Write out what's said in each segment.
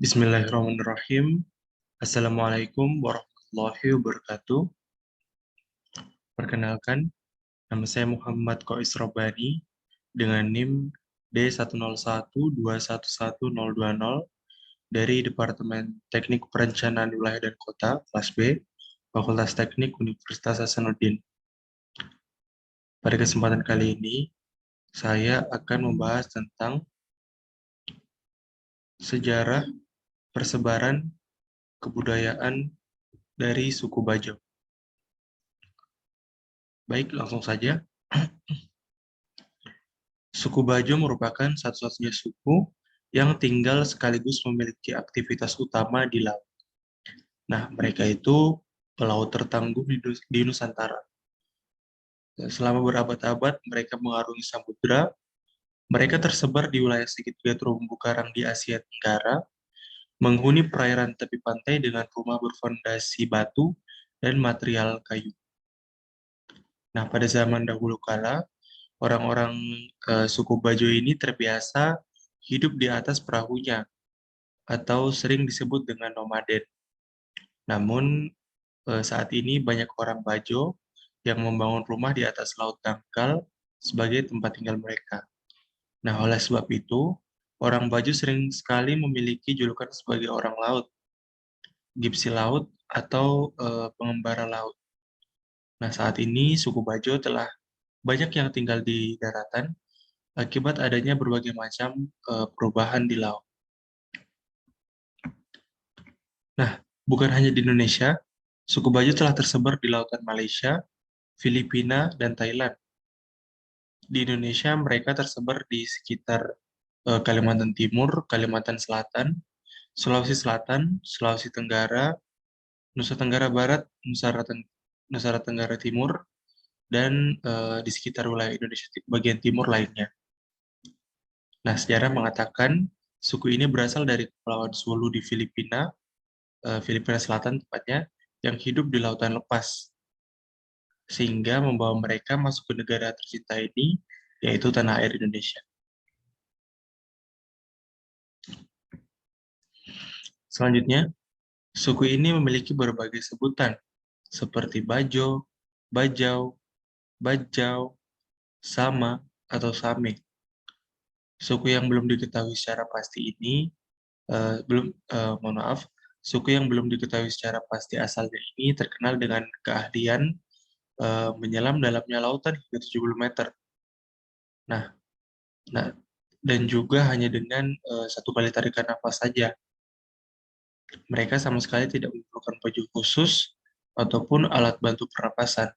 Bismillahirrahmanirrahim. Assalamualaikum warahmatullahi wabarakatuh. Perkenalkan, nama saya Muhammad Kois Robani dengan NIM D1012111020 dari Departemen Teknik Perencanaan Wilayah dan Kota, kelas B, Fakultas Teknik Universitas Hasanuddin. Pada kesempatan kali ini, saya akan membahas tentang sejarah persebaran kebudayaan dari suku Bajo. Baik, langsung saja. Suku Bajo merupakan satu-satunya suku yang tinggal sekaligus memiliki aktivitas utama di laut. Nah, mereka itu pelaut tertangguh di Nusantara. Selama berabad-abad, mereka mengarungi samudera. Mereka tersebar di wilayah segitiga terumbu karang di Asia Tenggara, menghuni perairan tepi pantai dengan rumah berfondasi batu dan material kayu. Nah, pada zaman dahulu kala, orang-orang suku Bajo ini terbiasa hidup di atas perahunya, atau sering disebut dengan nomaden. Namun, saat ini banyak orang Bajo yang membangun rumah di atas laut dangkal sebagai tempat tinggal mereka. Nah, oleh sebab itu, orang Bajo sering sekali memiliki julukan sebagai orang laut, gipsi laut, atau pengembara laut. Nah, saat ini suku Bajo telah banyak yang tinggal di daratan akibat adanya berbagai macam perubahan di laut. Nah, bukan hanya di Indonesia, suku Bajo telah tersebar di lautan Malaysia, Filipina, dan Thailand. Di Indonesia, mereka tersebar di sekitar Kalimantan Timur, Kalimantan Selatan, Sulawesi Selatan, Sulawesi Tenggara, Nusa Tenggara Barat, Nusa Tenggara Timur, dan di sekitar wilayah Indonesia bagian timur lainnya. Nah, sejarah mengatakan suku ini berasal dari Kepulauan Sulu di Filipina, Filipina Selatan tepatnya, yang hidup di lautan lepas, sehingga membawa mereka masuk ke negara tercinta ini, yaitu tanah air Indonesia. Selanjutnya, suku ini memiliki berbagai sebutan, seperti Bajo, Bajau, Bajau, Sama, atau Same. Suku yang belum diketahui secara pasti ini, suku yang belum diketahui secara pasti asalnya ini terkenal dengan keahlian menyelam dalamnya lautan hingga 70 meter. Nah, dan juga hanya dengan satu kali tarikan nafas saja. Mereka sama sekali tidak memerlukan baju khusus ataupun alat bantu pernapasan.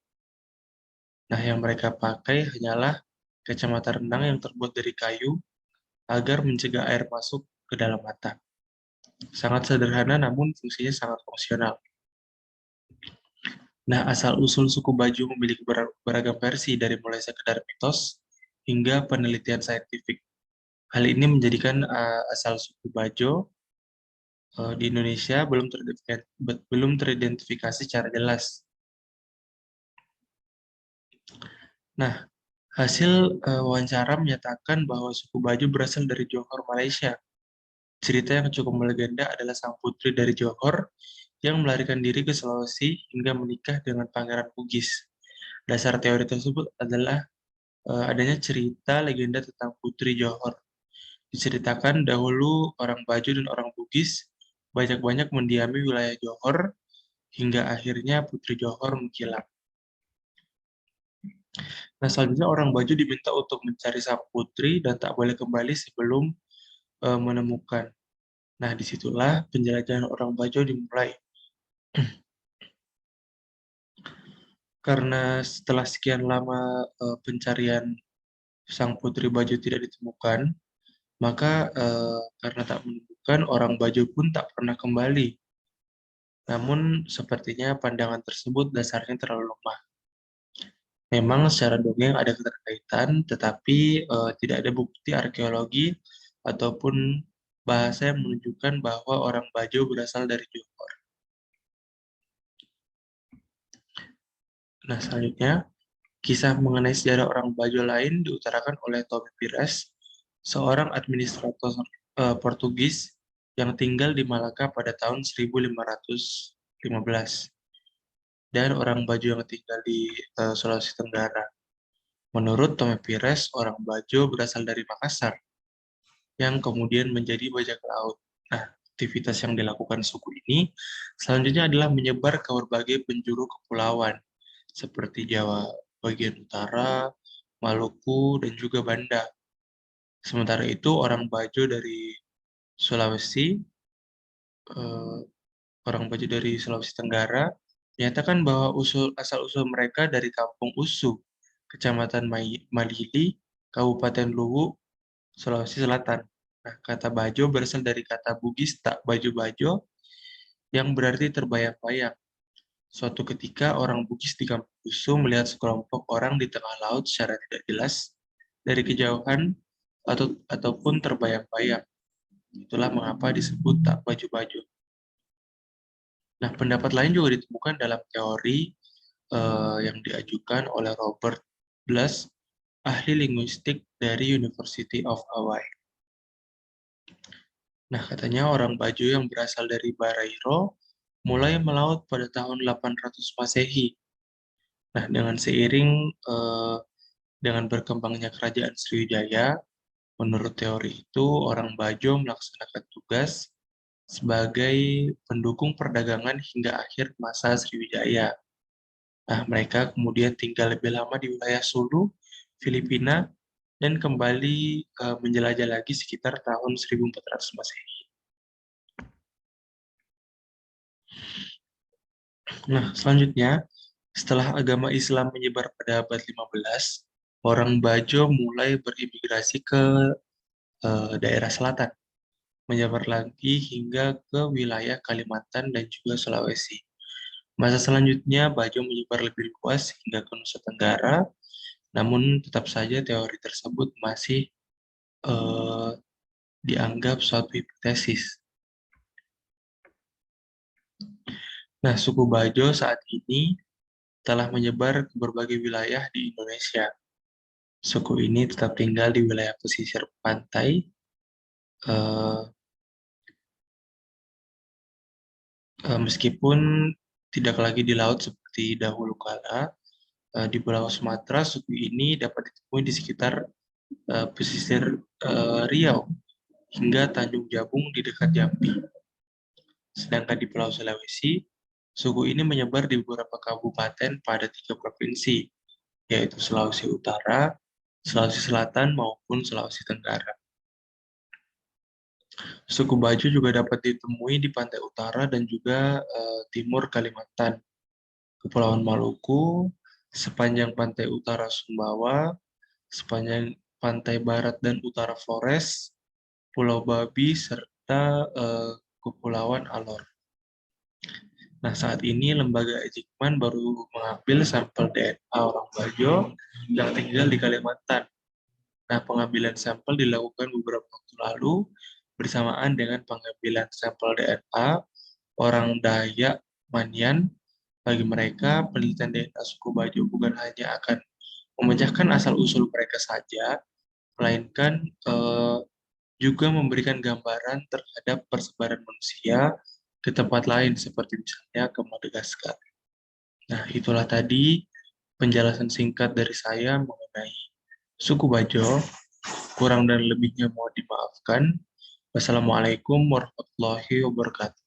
Nah, yang mereka pakai hanyalah kacamata renang yang terbuat dari kayu agar mencegah air masuk ke dalam mata. Sangat sederhana namun fungsinya sangat fungsional. Nah, asal-usul suku Bajo memiliki beragam versi dari mulai sekedar mitos hingga penelitian saintifik. Hal ini menjadikan asal suku Bajo di Indonesia belum teridentifikasi secara jelas. Nah, hasil wawancara menyatakan bahwa suku Bajo berasal dari Johor, Malaysia. Cerita yang cukup melegenda adalah sang putri dari Johor yang melarikan diri ke Sulawesi hingga menikah dengan Pangeran Bugis. Dasar teori tersebut adalah adanya cerita legenda tentang Putri Johor. Diceritakan dahulu orang Bajo dan orang Bugis banyak-banyak mendiami wilayah Johor hingga akhirnya Putri Johor menghilang. Nah, selanjutnya orang Bajo diminta untuk mencari sang putri dan tak boleh kembali sebelum menemukan. Nah, disitulah penjelajahan orang Bajo dimulai. Karena setelah sekian lama pencarian sang putri Bajo tidak ditemukan, maka karena tak menemukan, orang Bajo pun tak pernah kembali. Namun, sepertinya pandangan tersebut dasarnya terlalu lemah. Memang secara dongeng ada keterkaitan, tetapi tidak ada bukti arkeologi ataupun bahasa yang menunjukkan bahwa orang Bajo berasal dari Johor. Nah, selanjutnya, kisah mengenai sejarah orang Bajo lain diutarakan oleh Tommy Pires, seorang administrator Portugis yang tinggal di Malaka pada tahun 1515, dan orang Bajo yang tinggal di Sulawesi Tenggara. Menurut Tome Pires, orang Bajo berasal dari Makassar, yang kemudian menjadi bajak laut. Nah, aktivitas yang dilakukan suku ini selanjutnya adalah menyebar ke berbagai penjuru kepulauan, seperti Jawa bagian utara, Maluku, dan juga Banda. Sementara itu, orang Bajo dari Sulawesi, eh, orang Bajo dari Sulawesi Tenggara, menyatakan bahwa asal-usul mereka dari Kampung Usu, Kecamatan Malili, Kabupaten Luwu, Sulawesi Selatan. Nah, kata Bajo berasal dari kata Bugis tak Bajo-Bajo yang berarti terbayang-bayang. Suatu ketika orang Bugis di Kampung Usu melihat sekelompok orang di tengah laut secara tidak jelas dari kejauhan ataupun terbayang-bayang. Itulah mengapa disebut tak Bajo-Bajo. Nah, pendapat lain juga ditemukan dalam teori yang diajukan oleh Robert Bluss, ahli linguistik dari University of Hawaii. Nah, katanya orang Bajo yang berasal dari Barairo mulai melaut pada tahun 800 Masehi. Nah, dengan berkembangnya kerajaan Sriwijaya, menurut teori itu orang Bajo melaksanakan tugas sebagai pendukung perdagangan hingga akhir masa Sriwijaya. Nah, mereka kemudian tinggal lebih lama di wilayah Sulu, Filipina, dan kembali menjelajah lagi sekitar tahun 1400 Masehi. Nah, selanjutnya, setelah agama Islam menyebar pada abad 15, orang Bajo mulai berimigrasi ke daerah selatan, menyebar lagi hingga ke wilayah Kalimantan dan juga Sulawesi. Masa selanjutnya, Bajo menyebar lebih luas hingga ke Nusa Tenggara, namun tetap saja teori tersebut masih eh, dianggap suatu hipotesis. Nah, suku Bajo saat ini telah menyebar ke berbagai wilayah di Indonesia. Suku ini tetap tinggal di wilayah pesisir pantai, eh, meskipun tidak lagi di laut seperti dahulu kala. Di Pulau Sumatera, suku ini dapat ditemui di sekitar pesisir Riau hingga Tanjung Jabung di dekat Jambi. Sedangkan di Pulau Sulawesi, suku ini menyebar di beberapa kabupaten pada 3 provinsi, yaitu Sulawesi Utara, Sulawesi Selatan, maupun Sulawesi Tenggara. Suku Bajo juga dapat ditemui di pantai utara dan juga timur Kalimantan, Kepulauan Maluku, sepanjang pantai utara Sumbawa, sepanjang pantai barat dan utara Flores, Pulau Babi, serta Kepulauan Alor. Nah, saat ini Lembaga Ejikman baru mengambil sampel DNA orang Bajo yang tinggal di Kalimantan. Nah, pengambilan sampel dilakukan beberapa waktu lalu bersamaan dengan pengambilan sampel DNA orang Dayak Manian. Bagi mereka, penelitian DNA suku Bajo bukan hanya akan memecahkan asal-usul mereka saja, melainkan juga memberikan gambaran terhadap persebaran manusia ke tempat lain, seperti misalnya ke Madagaskar. Nah, itulah tadi penjelasan singkat dari saya mengenai suku Bajo. Kurang dan lebihnya mohon dimaafkan. Wassalamualaikum warahmatullahi wabarakatuh.